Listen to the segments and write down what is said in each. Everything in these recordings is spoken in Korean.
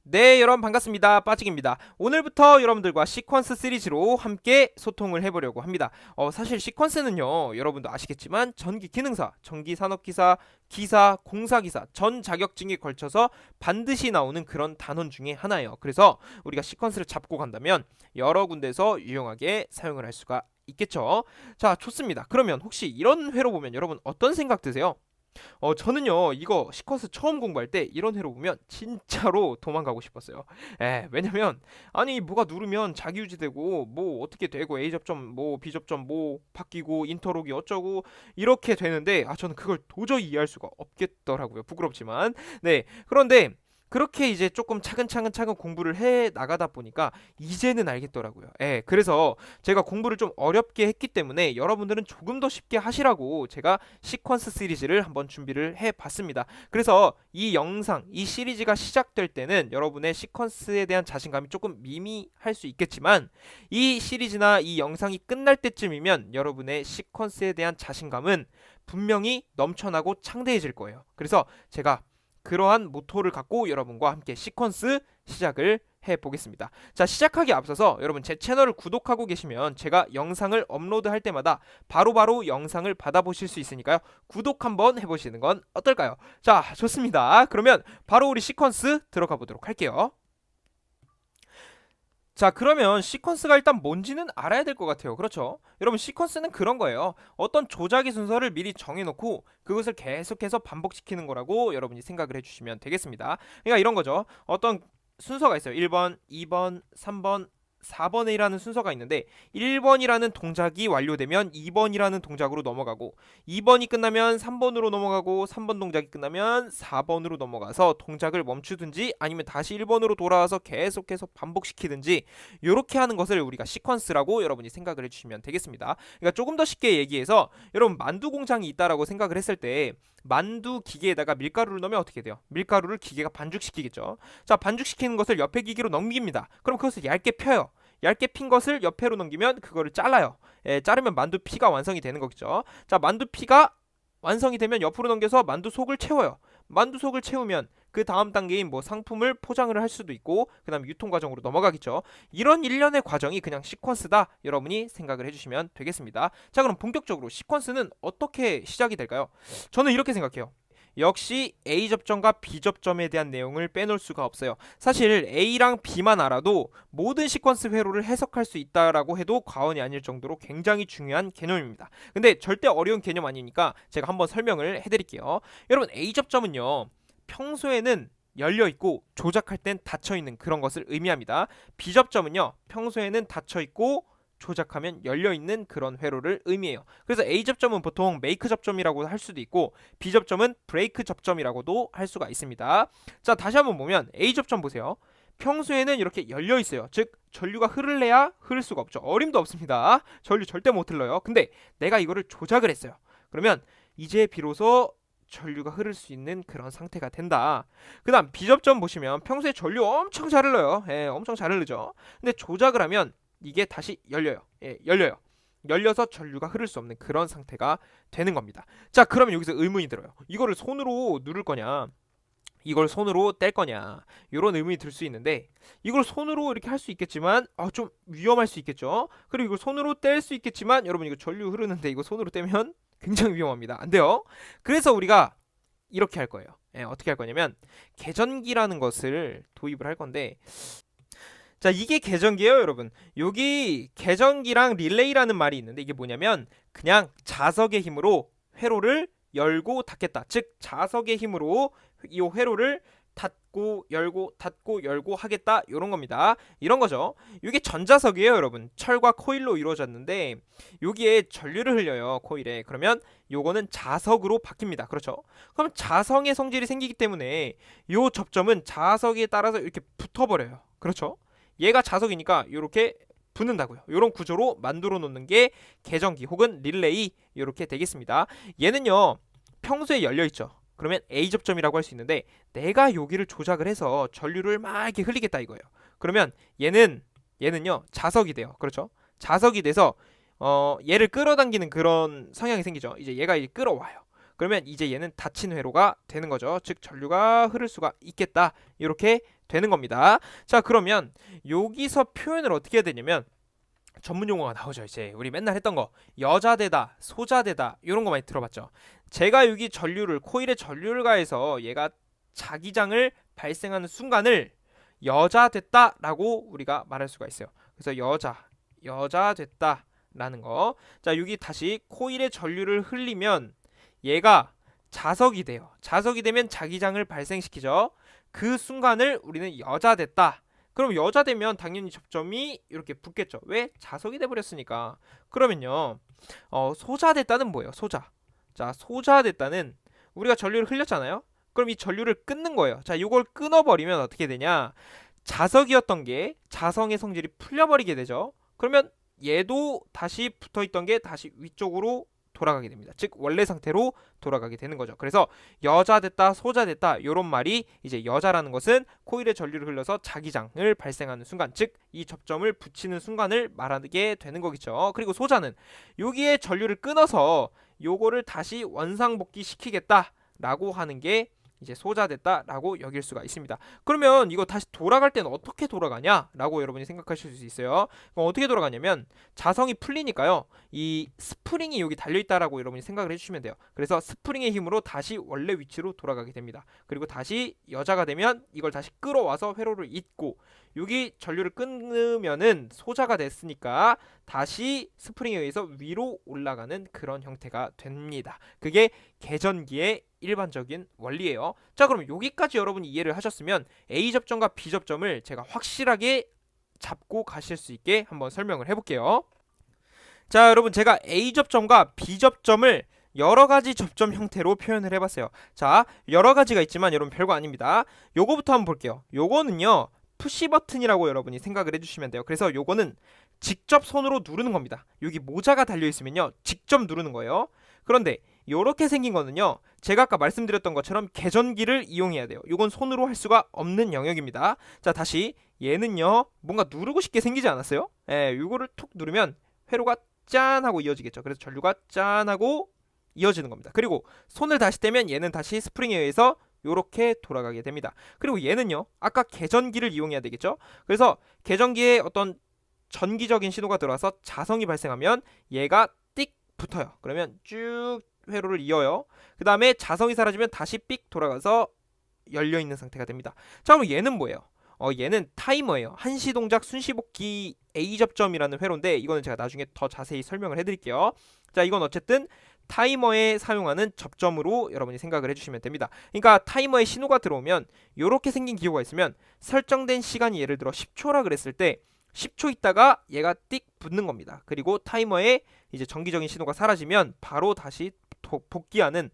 네, 여러분 반갑습니다. 빠직입니다. 오늘부터 여러분들과 시퀀스 시리즈로 함께 소통을 해보려고 합니다. 사실 시퀀스는요, 여러분도 아시겠지만 전기 기능사, 전기 산업기사, 기사, 공사기사, 전 자격증에 걸쳐서 반드시 나오는 그런 단원 중에 하나예요. 그래서 우리가 시퀀스를 잡고 간다면 여러 군데서 유용하게 사용을 할 수가 있겠죠. 자, 좋습니다. 그러면 혹시 이런 회로 보면 여러분 어떤 생각 드세요? 저는요, 이거 시퀀스 처음 공부할 때 이런 회로 보면 진짜로 도망가고 싶었어요. 왜냐면, 아니, 뭐가 누르면 자기유지되고, 뭐, 어떻게 되고, A 접점, 뭐, B 접점, 뭐, 바뀌고, 인터록이 어쩌고, 이렇게 되는데, 저는 그걸 도저히 이해할 수가 없겠더라고요. 부끄럽지만. 네. 그런데, 그렇게 이제 조금 차근차근 공부를 해 나가다 보니까 이제는 알겠더라고요. 그래서 제가 공부를 좀 어렵게 했기 때문에 여러분들은 조금 더 쉽게 하시라고 제가 시퀀스 시리즈를 한번 준비를 해봤습니다. 그래서 이 영상, 이 시리즈가 시작될 때는 여러분의 시퀀스에 대한 자신감이 조금 미미할 수 있겠지만 이 시리즈나 이 영상이 끝날 때쯤이면 여러분의 시퀀스에 대한 자신감은 분명히 넘쳐나고 창대해질 거예요. 그래서 제가 그러한 모토를 갖고 여러분과 함께 시퀀스 시작을 해보겠습니다. 자, 시작하기 앞서서 여러분 제 채널을 구독하고 계시면 제가 영상을 업로드할 때마다 바로바로 영상을 받아보실 수 있으니까요. 구독 한번 해보시는 건 어떨까요? 자, 좋습니다. 그러면 바로 우리 시퀀스 들어가 보도록 할게요. 자, 그러면 시퀀스가 일단 뭔지는 알아야 될 것 같아요. 그렇죠? 여러분, 시퀀스는 그런 거예요. 어떤 조작의 순서를 미리 정해놓고 그것을 계속해서 반복시키는 거라고 여러분이 생각을 해주시면 되겠습니다. 그러니까 이런 거죠. 어떤 순서가 있어요. 1번, 2번, 3번, 4번에 라는 순서가 있는데 1번이라는 동작이 완료되면 2번이라는 동작으로 넘어가고 2번이 끝나면 3번으로 넘어가고 3번 동작이 끝나면 4번으로 넘어가서 동작을 멈추든지 아니면 다시 1번으로 돌아와서 계속해서 반복시키든지 이렇게 하는 것을 우리가 시퀀스라고 여러분이 생각을 해주시면 되겠습니다. 그러니까 조금 더 쉽게 얘기해서 여러분 만두 공장이 있다라고 생각을 했을 때 만두 기계에다가 밀가루를 넣으면 어떻게 돼요? 밀가루를 기계가 반죽시키겠죠. 자, 반죽시키는 것을 옆에 기계로 넘깁니다. 그럼 그것을 얇게 펴요. 얇게 핀 것을 옆에로 넘기면 그거를 잘라요. 자르면 만두 피가 완성이 되는 거겠죠. 자, 만두 피가 완성이 되면 옆으로 넘겨서 만두 속을 채워요. 만두 속을 채우면 그 다음 단계인 뭐 상품을 포장을 할 수도 있고 그 다음 유통 과정으로 넘어가겠죠. 이런 일련의 과정이 그냥 시퀀스다 여러분이 생각을 해주시면 되겠습니다. 자, 그럼 본격적으로 시퀀스는 어떻게 시작이 될까요? 저는 이렇게 생각해요. 역시 A 접점과 B 접점에 대한 내용을 빼놓을 수가 없어요. 사실 A랑 B만 알아도 모든 시퀀스 회로를 해석할 수 있다라고 해도 과언이 아닐 정도로 굉장히 중요한 개념입니다. 근데 절대 어려운 개념 아니니까 제가 한번 설명을 해드릴게요. 여러분, A 접점은요, 평소에는 열려 있고 조작할 땐 닫혀 있는 그런 것을 의미합니다. B 접점은요, 평소에는 닫혀 있고 조작하면 열려있는 그런 회로를 의미해요. 그래서 A 접점은 보통 메이크 접점이라고 할 수도 있고 B 접점은 브레이크 접점이라고도 할 수가 있습니다. 자, 다시 한번 보면 A 접점 보세요. 평소에는 이렇게 열려 있어요. 즉 전류가 흐를래야 흐를 수가 없죠. 어림도 없습니다. 전류 절대 못 흘러요. 근데 내가 이거를 조작을 했어요. 그러면 이제 비로소 전류가 흐를 수 있는 그런 상태가 된다. 그 다음 B접점 보시면 평소에 전류 엄청 잘 흘러요. 엄청 잘 흐르죠. 근데 조작을 하면 이게 다시 열려요. 열려요. 열려서 전류가 흐를 수 없는 그런 상태가 되는 겁니다. 자, 그러면 여기서 의문이 들어요. 이거를 손으로 누를 거냐? 이걸 손으로 뗄 거냐? 이런 의문이 들 수 있는데 이걸 손으로 이렇게 할 수 있겠지만 좀 위험할 수 있겠죠. 그리고 이걸 손으로 뗄 수 있겠지만 여러분 이거 전류 흐르는데 이거 손으로 떼면 굉장히 위험합니다. 안 돼요. 그래서 우리가 이렇게 할 거예요. 어떻게 할 거냐면 계전기라는 것을 도입을 할 건데 자, 이게 계전기예요, 여러분. 여기 계전기랑 릴레이라는 말이 있는데 이게 뭐냐면 그냥 자석의 힘으로 회로를 열고 닫겠다. 즉 자석의 힘으로 이 회로를 닫고 열고 닫고 열고 하겠다. 이런 겁니다. 이런 거죠. 이게 전자석이에요, 여러분. 철과 코일로 이루어졌는데 여기에 전류를 흘려요, 코일에. 그러면 요거는 자석으로 바뀝니다. 그렇죠? 그럼 자성의 성질이 생기기 때문에 요 접점은 자석에 따라서 이렇게 붙어버려요. 그렇죠? 얘가 자석이니까 이렇게 붙는다고요. 이런 구조로 만들어 놓는 게 계전기 혹은 릴레이 이렇게 되겠습니다. 얘는요, 평소에 열려 있죠. 그러면 A 접점이라고 할 수 있는데 내가 여기를 조작을 해서 전류를 막 이렇게 흘리겠다 이거예요. 그러면 얘는요 자석이 돼요. 그렇죠? 자석이 돼서 얘를 끌어당기는 그런 성향이 생기죠. 이제 얘가 끌어와요. 그러면 이제 얘는 닫힌 회로가 되는 거죠. 즉 전류가 흐를 수가 있겠다. 이렇게 되는 겁니다. 자, 그러면 여기서 표현을 어떻게 해야 되냐면 전문 용어가 나오죠. 이제 우리 맨날 했던 거 여자되다, 소자되다 이런 거 많이 들어봤죠. 제가 여기 코일에 전류를 가해서 얘가 자기장을 발생하는 순간을 여자됐다라고 우리가 말할 수가 있어요. 그래서 여자됐다라는 거. 자, 여기 다시 코일에 전류를 흘리면 얘가 자석이 돼요. 자석이 되면 자기장을 발생시키죠. 그 순간을 우리는 여자됐다. 그럼 여자 되면 당연히 접점이 이렇게 붙겠죠. 왜? 자석이 돼버렸으니까. 그러면요, 소자됐다는 뭐예요? 소자. 자, 소자됐다는 우리가 전류를 흘렸잖아요. 그럼 이 전류를 끊는 거예요. 자, 이걸 끊어버리면 어떻게 되냐? 자석이었던 게 자성의 성질이 풀려버리게 되죠. 그러면 얘도 다시 붙어있던 게 다시 위쪽으로 돌아가게 됩니다. 즉 원래 상태로 돌아가게 되는 거죠. 그래서 여자 됐다, 소자 됐다 이런 말이 이제 여자라는 것은 코일에 전류를 흘려서 자기장을 발생하는 순간, 즉 이 접점을 붙이는 순간을 말하게 되는 거겠죠. 그리고 소자는 여기에 전류를 끊어서 요거를 다시 원상복귀 시키겠다라고 하는 게 이제 소자됐다라고 여길 수가 있습니다. 그러면 이거 다시 돌아갈 때는 어떻게 돌아가냐라고 여러분이 생각하실 수 있어요. 그럼 어떻게 돌아가냐면 자성이 풀리니까요. 이 스프링이 여기 달려있다라고 여러분이 생각을 해주시면 돼요. 그래서 스프링의 힘으로 다시 원래 위치로 돌아가게 됩니다. 그리고 다시 여자가 되면 이걸 다시 끌어와서 회로를 잇고 여기 전류를 끊으면은 소자가 됐으니까 다시 스프링에 의해서 위로 올라가는 그런 형태가 됩니다. 그게 계전기의 일반적인 원리예요. 자, 그럼 여기까지 여러분이 이해를 하셨으면 A 접점과 B 접점을 제가 확실하게 잡고 가실 수 있게 한번 설명을 해볼게요. 자, 여러분 제가 A 접점과 B 접점을 여러 가지 접점 형태로 표현을 해봤어요. 자, 여러 가지가 있지만 여러분 별거 아닙니다. 요거부터 한번 볼게요. 요거는요, 푸시 버튼이라고 여러분이 생각을 해주시면 돼요. 그래서 요거는 직접 손으로 누르는 겁니다. 여기 모자가 달려있으면요, 직접 누르는 거예요. 그런데 요렇게 생긴 거는요, 제가 아까 말씀드렸던 것처럼 계전기를 이용해야 돼요. 이건 손으로 할 수가 없는 영역입니다. 자, 다시 얘는요, 뭔가 누르고 싶게 생기지 않았어요? 예, 요거를 툭 누르면 회로가 짠 하고 이어지겠죠. 그래서 전류가 짠 하고 이어지는 겁니다. 그리고 손을 다시 떼면 얘는 다시 스프링에 의해서 요렇게 돌아가게 됩니다. 그리고 얘는요, 아까 계전기를 이용해야 되겠죠. 그래서 계전기에 어떤 전기적인 신호가 들어와서 자성이 발생하면 얘가 띡 붙어요. 그러면 쭉 회로를 이어요. 그 다음에 자성이 사라지면 다시 삑 돌아가서 열려있는 상태가 됩니다. 자, 그럼 얘는 뭐예요? 얘는 타이머예요. 한시 동작 순시복귀 A 접점이라는 회로인데 이거는 제가 나중에 더 자세히 설명을 해드릴게요. 자, 이건 어쨌든 타이머에 사용하는 접점으로 여러분이 생각을 해주시면 됩니다. 그러니까 타이머에 신호가 들어오면 이렇게 생긴 기호가 있으면 설정된 시간이 예를 들어 10초라 그랬을 때 10초 있다가 얘가 띡 붙는 겁니다. 그리고 타이머에 이제 정기적인 신호가 사라지면 바로 다시 복귀하는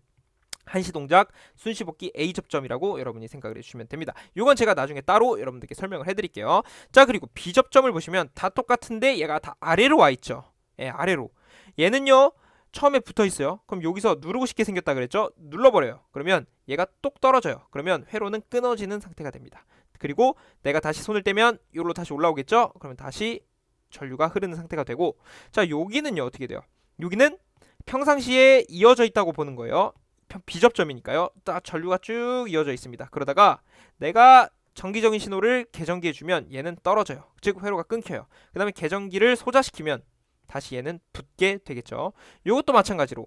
한시 동작 순시복귀 A 접점이라고 여러분이 생각을 해주시면 됩니다. 이건 제가 나중에 따로 여러분들께 설명을 해드릴게요. 자, 그리고 B 접점을 보시면 다 똑같은데 얘가 다 아래로 와 있죠. 예, 아래로. 얘는요, 처음에 붙어 있어요. 그럼 여기서 누르고 싶게 생겼다 그랬죠? 눌러버려요. 그러면 얘가 똑 떨어져요. 그러면 회로는 끊어지는 상태가 됩니다. 그리고 내가 다시 손을 떼면 이걸로 다시 올라오겠죠? 그러면 다시 전류가 흐르는 상태가 되고, 자, 여기는요 어떻게 돼요? 여기는 평상시에 이어져 있다고 보는 거예요. 비접점이니까요. 딱 전류가 쭉 이어져 있습니다. 그러다가 내가 정기적인 신호를 계전기에 주면 얘는 떨어져요. 즉 회로가 끊겨요. 그 다음에 계전기를 소자시키면 다시 얘는 붙게 되겠죠. 이것도 마찬가지로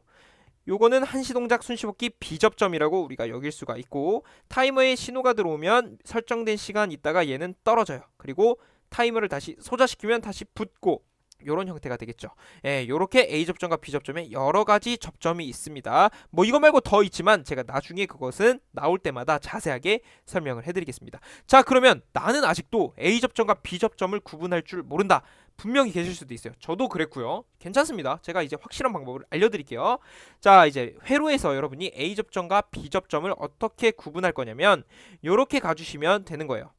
요거는 한시동작 순시복귀 비접점이라고 우리가 여길 수가 있고, 타이머에 신호가 들어오면 설정된 시간 있다가 얘는 떨어져요. 그리고 타이머를 다시 소자시키면 다시 붙고, 요런 형태가 되겠죠. 예, 요렇게 A 접점과 B 접점에 여러 가지 접점이 있습니다. 뭐 이거 말고 더 있지만 제가 나중에 그것은 나올 때마다 자세하게 설명을 해드리겠습니다. 자, 그러면 나는 아직도 A 접점과 B 접점을 구분할 줄 모른다. 분명히 계실 수도 있어요. 저도 그랬고요. 괜찮습니다. 제가 이제 확실한 방법을 알려드릴게요. 자, 이제 회로에서 여러분이 A 접점과 B 접점을 어떻게 구분할 거냐면 요렇게 가주시면 되는 거예요.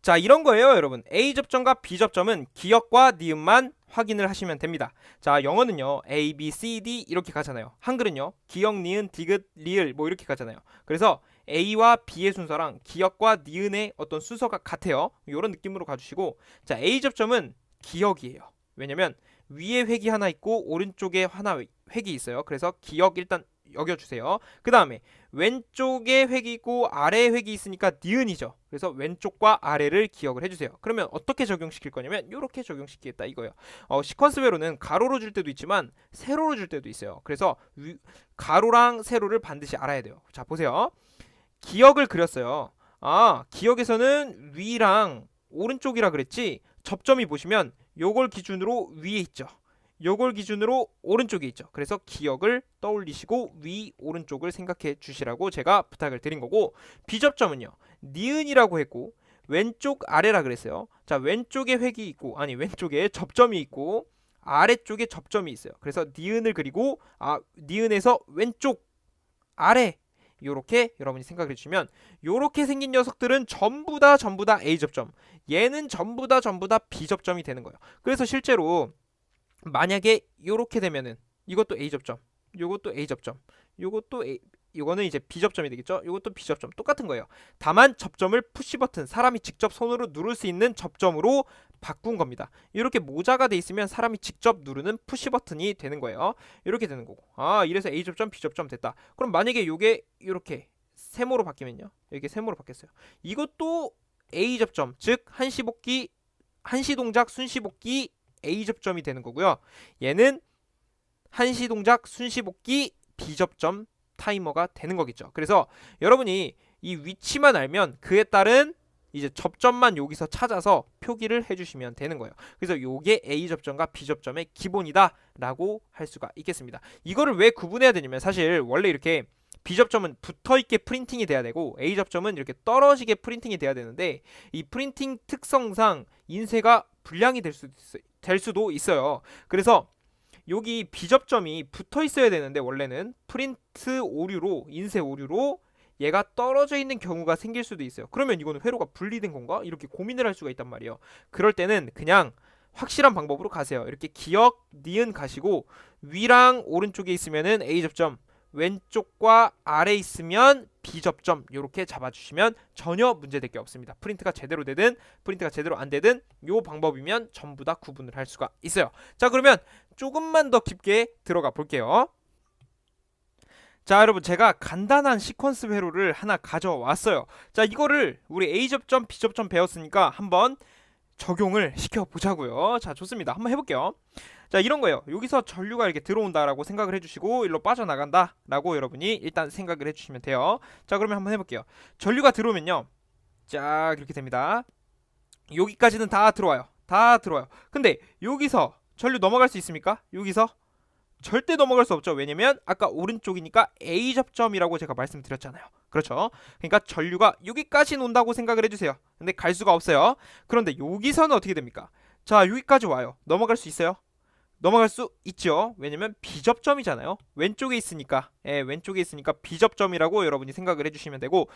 자, 이런 거예요, 여러분. A 접점과 B 접점은 기역과 니은만 확인을 하시면 됩니다. 자, 영어는요, A, B, C, D 이렇게 가잖아요. 한글은요, 기역, 니은, 디귿, 리을 뭐 이렇게 가잖아요. 그래서 A와 B의 순서랑 기역과 니은의 어떤 순서가 같아요. 이런 느낌으로 가주시고, 자, A 접점은 기역이에요. 왜냐면 위에 획이 하나 있고 오른쪽에 하나 획이 있어요. 그래서 기억 일단 여겨주세요. 그 다음에 왼쪽에 획이 있고 아래에 획이 있으니까 니은이죠. 그래서 왼쪽과 아래를 기억을 해주세요. 그러면 어떻게 적용시킬 거냐면 이렇게 적용시키겠다 이거예요. 시퀀스 회로는 가로로 줄 때도 있지만 세로로 줄 때도 있어요. 그래서 가로랑 세로를 반드시 알아야 돼요. 자 보세요. 기억을 그렸어요. 기억에서는 위랑 오른쪽이라 그랬지. 접점이 보시면 요걸 기준으로 위에 있죠. 요걸 기준으로 오른쪽에 있죠. 그래서 기억을 떠올리시고 위 오른쪽을 생각해 주시라고 제가 부탁을 드린 거고, 비접점은요 니은이라고 했고 왼쪽 아래라 그랬어요. 자 왼쪽에 획이 있고 왼쪽에 접점이 있고 아래쪽에 접점이 있어요. 그래서 니은을 그리고 니은에서 왼쪽 아래 요렇게 여러분이 생각해 주시면, 요렇게 생긴 녀석들은 전부 다 A접점, 얘는 전부 다 B접점이 되는 거예요. 그래서 실제로 만약에 요렇게 되면은 이것도 A접점, 요것도 A접점, 요거는 이제 B접점이 되겠죠. 요것도 B접점 똑같은 거예요. 다만 접점을 푸시 버튼, 사람이 직접 손으로 누를 수 있는 접점으로 바꾼 겁니다. 이렇게 모자가 돼 있으면 사람이 직접 누르는 푸시 버튼이 되는 거예요. 이렇게 되는 거고. 이래서 A접점, B접점 됐다. 그럼 만약에 요게 이렇게 세모로 바뀌면요. 이게 세모로 바뀌었어요. 이것도 A접점, 즉 한시복기, 한시동작 순시복기 A접점이 되는 거고요. 얘는 한시동작 순시복기 B접점 타이머가 되는 거겠죠. 그래서 여러분이 이 위치만 알면 그에 따른 이제 접점만 여기서 찾아서 표기를 해주시면 되는 거예요. 그래서 요게 A접점과 B접점의 기본이다 라고 할 수가 있겠습니다. 이거를 왜 구분해야 되냐면, 사실 원래 이렇게 B접점은 붙어있게 프린팅이 돼야 되고 A접점은 이렇게 떨어지게 프린팅이 돼야 되는데, 이 프린팅 특성상 인쇄가 불량이 될 수도 있어요. 그래서 여기 B접점이 붙어 있어야 되는데 원래는 프린트 오류로, 인쇄 오류로 얘가 떨어져 있는 경우가 생길 수도 있어요. 그러면 이거는 회로가 분리된 건가? 이렇게 고민을 할 수가 있단 말이에요. 그럴 때는 그냥 확실한 방법으로 가세요. 이렇게 기억, 니은 가시고 위랑 오른쪽에 있으면은 A접점, 왼쪽과 아래 있으면 B접점, 이렇게 잡아주시면 전혀 문제될 게 없습니다. 프린트가 제대로 되든 프린트가 제대로 안 되든 요 방법이면 전부 다 구분을 할 수가 있어요. 자 그러면 조금만 더 깊게 들어가 볼게요. 자 여러분, 제가 간단한 시퀀스 회로를 하나 가져왔어요. 자 이거를 우리 A접점, B접점 배웠으니까 한번 적용을 시켜보자고요. 자 좋습니다. 한번 해볼게요. 자 이런 거예요. 여기서 전류가 이렇게 들어온다라고 생각을 해주시고 일로 빠져나간다 라고 여러분이 일단 생각을 해주시면 돼요. 자 그러면 한번 해볼게요. 전류가 들어오면요 쫙 이렇게 됩니다. 여기까지는 다 들어와요. 다 들어와요. 근데 여기서 전류 넘어갈 수 있습니까? 여기서 절대 넘어갈 수 없죠. 왜냐면 아까 오른쪽이니까 A접점이라고 제가 말씀드렸잖아요. 그렇죠? 그러니까 전류가 여기까지 온다고 생각을 해주세요. 근데 갈 수가 없어요. 그런데 여기서는 어떻게 됩니까? 자 여기까지 와요. 넘어갈 수 있어요? 넘어갈 수 있죠. 왜냐면 B접점이잖아요. 왼쪽에 있으니까, 왼쪽에 있으니까 B접점이라고 여러분이 생각을 해주시면 되고,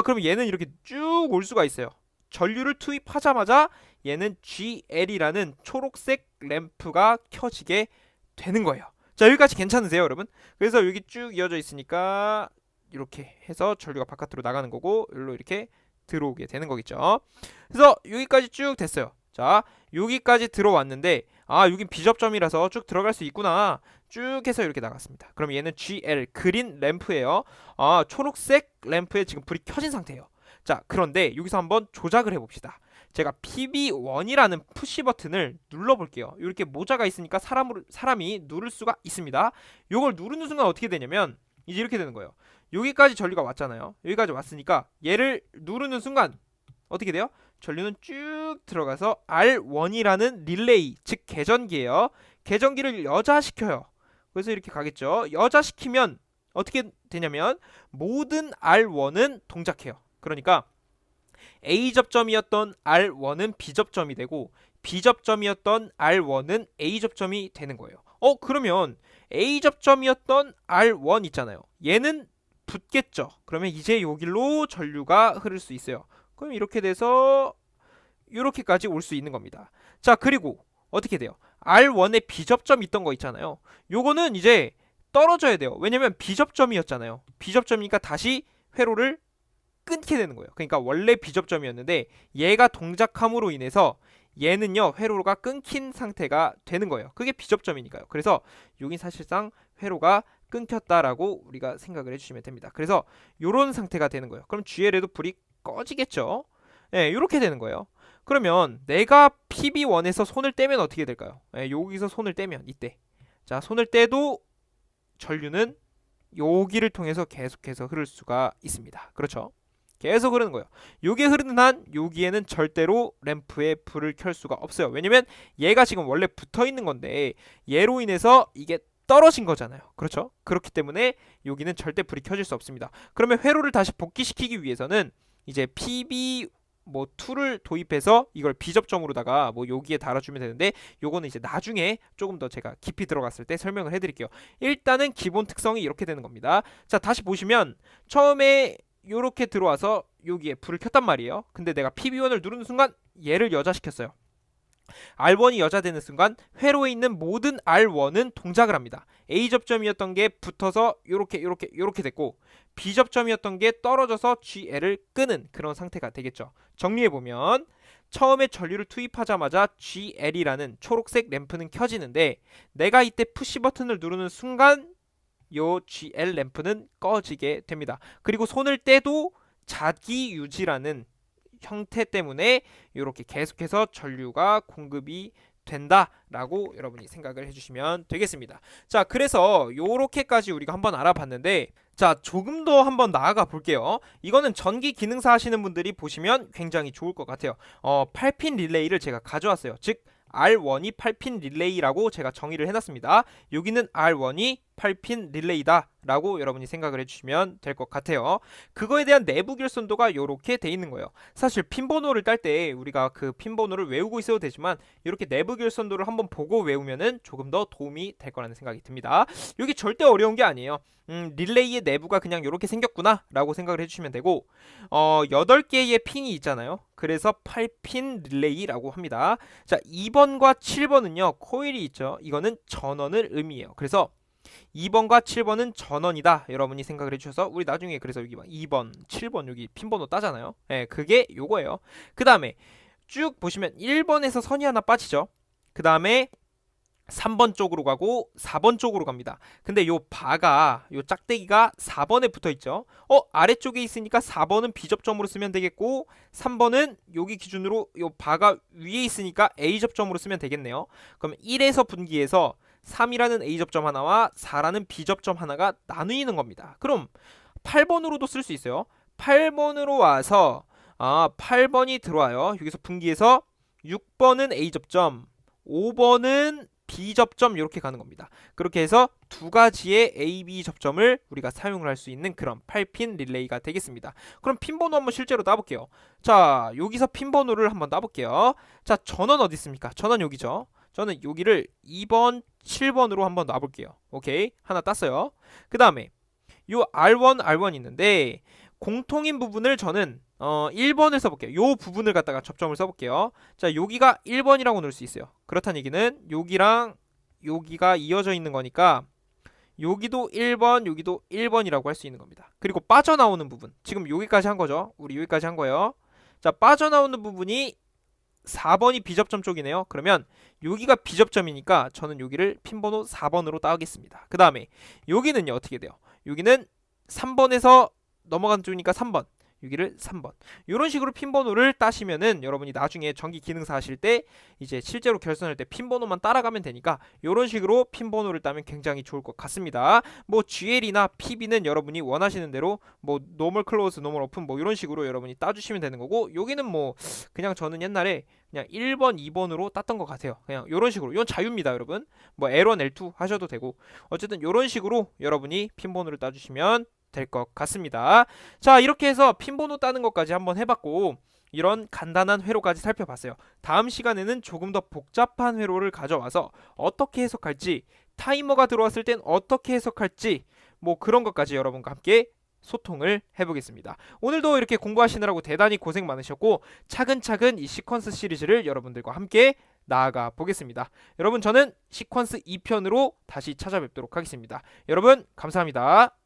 그럼 얘는 이렇게 쭉 올 수가 있어요. 전류를 투입하자마자 얘는 GL이라는 초록색 램프가 켜지게 되는 거예요. 자 여기까지 괜찮으세요 여러분? 그래서 여기 쭉 이어져 있으니까 이렇게 해서 전류가 바깥으로 나가는 거고 여기로 이렇게 들어오게 되는 거겠죠. 그래서 여기까지 쭉 됐어요. 자 여기까지 들어왔는데 여긴 B접점이라서 쭉 들어갈 수 있구나, 쭉 해서 이렇게 나갔습니다. 그럼 얘는 GL 그린 램프예요. 초록색 램프에 지금 불이 켜진 상태예요. 자 그런데 여기서 한번 조작을 해봅시다. 제가 PB1이라는 푸시 버튼을 눌러볼게요. 이렇게 모자가 있으니까 사람이 누를 수가 있습니다. 이걸 누르는 순간 어떻게 되냐면 이제 이렇게 되는 거예요. 여기까지 전류가 왔잖아요. 여기까지 왔으니까 얘를 누르는 순간 어떻게 돼요? 전류는 쭉 들어가서 R1이라는 릴레이, 즉 계전기예요. 계전기를 여자시켜요. 그래서 이렇게 가겠죠. 여자시키면 어떻게 되냐면 모든 R1은 동작해요. 그러니까 A접점이었던 R1은 B접점이 되고 B접점이었던 R1은 A접점이 되는 거예요. 그러면 A접점이었던 R1 있잖아요. 얘는 붙겠죠. 그러면 이제 여기로 전류가 흐를 수 있어요. 그럼 이렇게 돼서 이렇게까지 올 수 있는 겁니다. 자 그리고 어떻게 돼요? R1에 B접점 있던 거 있잖아요. 요거는 이제 떨어져야 돼요. 왜냐면 B접점이었잖아요. B접점이니까 다시 회로를 끊게 되는 거예요. 그러니까 원래 B접점이었는데 얘가 동작함으로 인해서 얘는요 회로가 끊긴 상태가 되는 거예요. 그게 비접점이니까요. 그래서 여긴 사실상 회로가 끊겼다라고 우리가 생각을 해주시면 됩니다. 그래서 요런 상태가 되는 거예요. 그럼 GL에도 불이 꺼지겠죠. 예, 이렇게 되는 거예요. 그러면 내가 PB1에서 손을 떼면 어떻게 될까요? 예, 여기서 손을 떼면 이때 자 손을 떼도 전류는 여기를 통해서 계속해서 흐를 수가 있습니다. 그렇죠? 계속 흐르는 거예요. 요게 흐르는 한 여기에는 절대로 램프에 불을 켤 수가 없어요. 왜냐면 얘가 지금 원래 붙어 있는 건데 얘로 인해서 이게 떨어진 거잖아요. 그렇죠? 그렇기 때문에 여기는 절대 불이 켜질 수 없습니다. 그러면 회로를 다시 복귀시키기 위해서는 이제 PB 뭐 2를 도입해서 이걸 비접점으로다가 뭐 여기에 달아주면 되는데 요거는 이제 나중에 조금 더 제가 깊이 들어갔을 때 설명을 해드릴게요. 일단은 기본 특성이 이렇게 되는 겁니다. 자 다시 보시면 처음에 요렇게 들어와서 여기에 불을 켰단 말이에요. 근데 내가 PB1을 누르는 순간 얘를 여자시켰어요. R1이 여자되는 순간 회로에 있는 모든 R1은 동작을 합니다. A 접점이었던 게 붙어서 요렇게 됐고 B 접점이었던 게 떨어져서 GL을 끄는 그런 상태가 되겠죠. 정리해보면 처음에 전류를 투입하자마자 GL이라는 초록색 램프는 켜지는데 내가 이때 푸시 버튼을 누르는 순간 요 GL 램프는 꺼지게 됩니다. 그리고 손을 떼도 자기 유지라는 형태 때문에 이렇게 계속해서 전류가 공급이 된다라고 여러분이 생각을 해주시면 되겠습니다. 자 그래서 요렇게까지 우리가 한번 알아봤는데 자 조금 더 한번 나아가 볼게요. 이거는 전기 기능사 하시는 분들이 보시면 굉장히 좋을 것 같아요. 8핀 릴레이를 제가 가져왔어요. 즉 R1이 8핀 릴레이라고 제가 정의를 해놨습니다. 여기는 R1이 8핀 릴레이다 라고 여러분이 생각을 해주시면 될 것 같아요. 그거에 대한 내부 결선도가 이렇게 돼 있는 거예요. 사실 핀 번호를 딸 때 우리가 그 핀 번호를 외우고 있어도 되지만 이렇게 내부 결선도를 한번 보고 외우면은 조금 더 도움이 될 거라는 생각이 듭니다. 이게 절대 어려운 게 아니에요. 릴레이의 내부가 그냥 이렇게 생겼구나 라고 생각을 해주시면 되고 8개의 핀이 있잖아요. 그래서 8핀 릴레이라고 합니다. 자 2번과 7번은요 코일이 있죠. 이거는 전원을 의미해요. 그래서 2번과 7번은 전원이다 여러분이 생각을 해주셔서 우리 나중에 그래서 여기 막 2번 7번 여기 핀번호 따잖아요. 예, 그게 요거예요. 그 다음에 쭉 보시면 1번에서 선이 하나 빠지죠. 그 다음에 3번 쪽으로 가고 4번 쪽으로 갑니다. 근데 요 바가 요 짝대기가 4번에 붙어 있죠. 아래쪽에 있으니까 4번은 B접점으로 쓰면 되겠고 3번은 여기 기준으로 요 바가 위에 있으니까 A접점으로 쓰면 되겠네요. 그럼 1에서 분기해서 3이라는 A접점 하나와 4라는 B접점 하나가 나누이는 겁니다. 그럼 8번으로도 쓸 수 있어요. 8번으로 와서 8번이 들어와요. 여기서 분기해서 6번은 A접점, 5번은 B접점 이렇게 가는 겁니다. 그렇게 해서 두 가지의 A, B 접점을 우리가 사용을 할 수 있는 그런 8핀 릴레이가 되겠습니다. 그럼 핀 번호 한번 실제로 따볼게요. 자, 여기서 핀 번호를 한번 따볼게요. 자, 전원 어디 있습니까? 전원 여기죠. 저는 여기를 2번, 7번으로 한번 놔볼게요. 오케이, 하나 땄어요. 그 다음에 요 R1 있는데 공통인 부분을 저는 1번을 써볼게요. 요 부분을 갖다가 접점을 써볼게요. 자, 여기가 1번이라고 넣을 수 있어요. 그렇다는 얘기는 여기랑 여기가 이어져 있는 거니까 여기도 1번, 여기도 1번이라고 할 수 있는 겁니다. 그리고 빠져나오는 부분, 지금 여기까지 한 거죠. 우리 여기까지 한 거예요. 자, 빠져나오는 부분이 4번이 B접점 쪽이네요. 그러면 여기가 B접점이니까 저는 여기를 핀번호 4번으로 따겠습니다. 그 다음에 여기는요 어떻게 돼요? 여기는 3번에서 넘어간 쪽이니까 3번, 여기를 3번. 이런 식으로 핀번호를 따시면은 여러분이 나중에 전기 기능사 하실 때 이제 실제로 결선할 때 핀번호만 따라가면 되니까 이런 식으로 핀번호를 따면 굉장히 좋을 것 같습니다. 뭐 GL이나 PB는 여러분이 원하시는 대로 뭐 노멀 클로즈, 노멀 오픈 뭐 이런 식으로 여러분이 따주시면 되는 거고, 여기는 뭐 그냥 저는 옛날에 그냥 1번, 2번으로 땄던 것 같아요. 그냥 이런 식으로. 이건 자유입니다, 여러분. 뭐 L1, L2 하셔도 되고 어쨌든 이런 식으로 여러분이 핀번호를 따주시면 될 것 같습니다. 자, 이렇게 해서 핀번호 따는 것까지 한번 해봤고 이런 간단한 회로까지 살펴봤어요. 다음 시간에는 조금 더 복잡한 회로를 가져와서 어떻게 해석할지, 타이머가 들어왔을 땐 어떻게 해석할지 뭐 그런 것까지 여러분과 함께 소통을 해보겠습니다. 오늘도 이렇게 공부하시느라고 대단히 고생 많으셨고 차근차근 이 시퀀스 시리즈를 여러분들과 함께 나아가 보겠습니다. 여러분, 저는 시퀀스 2편으로 다시 찾아뵙도록 하겠습니다. 여러분 감사합니다.